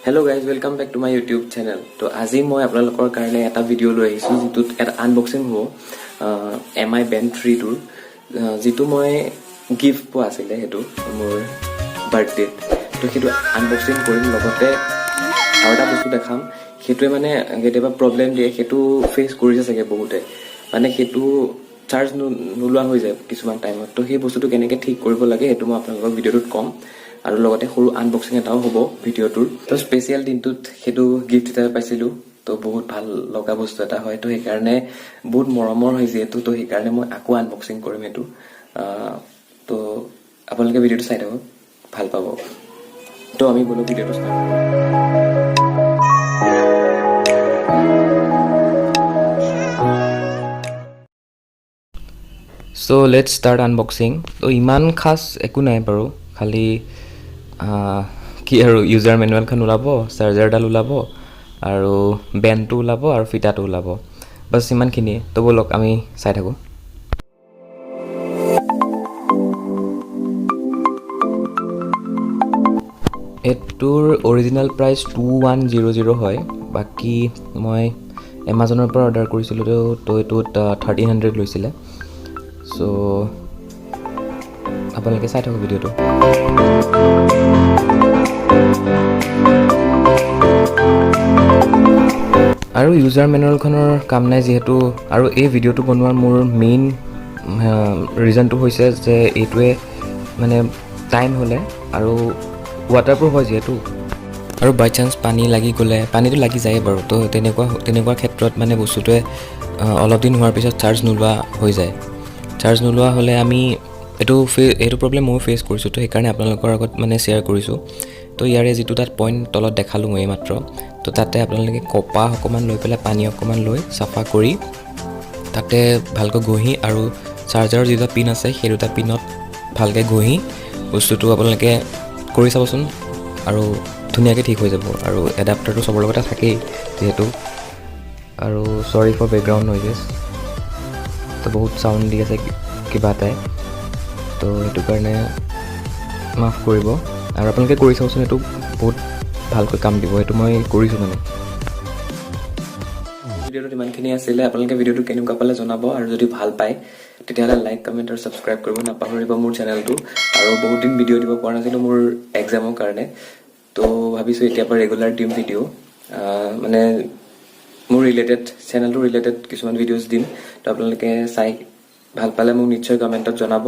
Hello guys, welcome back to my YouTube channel. So আজি মই আপোনালোকৰ কাৰণে এটা ভিডিও লৈ আহিছো যেটো এটা আনবক্সিং হ'ব MI Band 3 টোৰ যেটো মই গিফট পোৱা আছিল হেতু মোৰ বাৰ্থডে তো হেতু আনবক্সিং কৰিম লগতে আৰু এটা বস্তু দেখাম হেতুৱে মানে কেতিয়াবা প্ৰবলেম দিয়ে হেতু ফেস কৰিছে চাগে বহুতে মানে হেতু চাৰ্জ নোলোৱা হৈ যায় কিছুমান টাইমত তো সেই বস্তুটো কেনেকৈ ঠিক কৰিব লাগে হেতু মই আপোনালোকক ভিডিওটোত কম আৰু লগতে সৰু আনবক্সিং এটাও হ'ব ভিডিওটোৰ তো স্পেশাল দিনটোত হেতু গিফট এটা পাইছিলো তো বহুত ভাল লগা বস্তু এটা হয় তো সেই কাৰণে বহুত মৰমৰ হৈ যেটো তো সেই কাৰণে মই আকৌ আনবক্সিং কৰিম হেতু তো আপোনালোকে ভিডিওটো চাই থাকক ভাল পাব তো আমি বলো ভিডিওটো start So let's start unboxing. So iman khas eku nai paru khali ki aru user manual khan ulabo charger dal ulabo aru band tu ulabo aru fita tu ulabo bas iman khini to bolok ami sai thaku etur original price 2100 hoy baki moi Amazon or par order korisilu to etut 1300 loisile so আপোনালোকে চাই থাকক ভিডিওটো আৰু user মেনুৱেলখনৰ কাম নাই যেহেতু আৰু এই ভিডিওটো বনোৱাৰ মোৰ মেইন ৰিজনটো হৈছে যে এইটোৱে মানে টাইম হ'লে আৰু ৱাটাৰপ্ৰুফ হয় যেহেতু আৰু বাই চান্স পানী লাগি গ'লে পানীটো লাগি যায় বাৰু তো তেনেকুৱা ক্ষেত্ৰত মানে বস্তুটোৱে অলপ দিন হোৱাৰ পিছত চাৰ্জ নোলোৱা হৈ যায় চাৰ্জ নোলোৱা হ'লে আমি এইটো প্ৰবলেম মই ফেস কৰিছো তো সেই কাৰণে আপোনালোকৰ আগত মানে শেয়াৰ কৰিছো তো ইয়াৰে যেটো তাত পইণ্ট তলত দেখালো মই মাত্ৰ তো তাতে আপোনালোকে কপা অকমান লৈ পেলাই পানী অকমান লৈ সাফা কৰি তাতে ভালকৈ গহি আৰু চাৰ্জাৰৰ যেটা পিন আছে সেই দুটা পিনত ভালকৈ গহি বস্তুটো আপোনালোকে কৰি চাবচোন আৰু ধুনীয়াকৈ ঠিক হৈ যাব আৰু এডাপ্টাৰটো সবৰ লগতে থাকেই যেহেতু আৰু সৰি ফৰ বেকগ্ৰাউণ্ড নইজেছ তো বহুত সাউন্ড দি আছে কিবা এটাই তো এইটো কাৰণে মাফ কৰিব আৰু আপোনালোকে কৰি চাওকচোন এইটো বহুত ভালকৈ কাম দিব এইটো মই কৰিছো মানে ভিডিওটো ইমানখিনি আছিলে আপোনালোকে ভিডিওটো কেনেকুৱা পালে জনাব আৰু যদি ভাল পায় তেতিয়াহ'লে লাইক কমেন্ট আৰু সাবস্ক্ৰাইব কৰিব নাপাহৰিব মোৰ চেনেলটো আৰু বহুত দিন ভিডিও দিব পৰা নাছিলো মোৰ এক্সামৰ কাৰণে তো ভাবিছো এতিয়া পৰা ৰেগুলাৰ দিম ভিডিও মানে মোৰ ৰিলেটেড চেনেলটো ৰিলেটেড কিছুমান ভিডিওছ দিম তো আপোনালোকে চাই ভাল পালে মোক নিশ্চয় কমেন্টত জনাব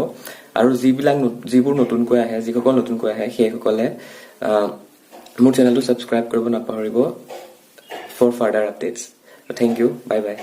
আৰু যিবোৰ নতুনকৈ আহে যিসকল নতুনকৈ আহে সেইসকলে মোৰ চেনেলটো সাবস্ক্ৰাইব কৰিব নাপাহৰিব for further updates thank you bye by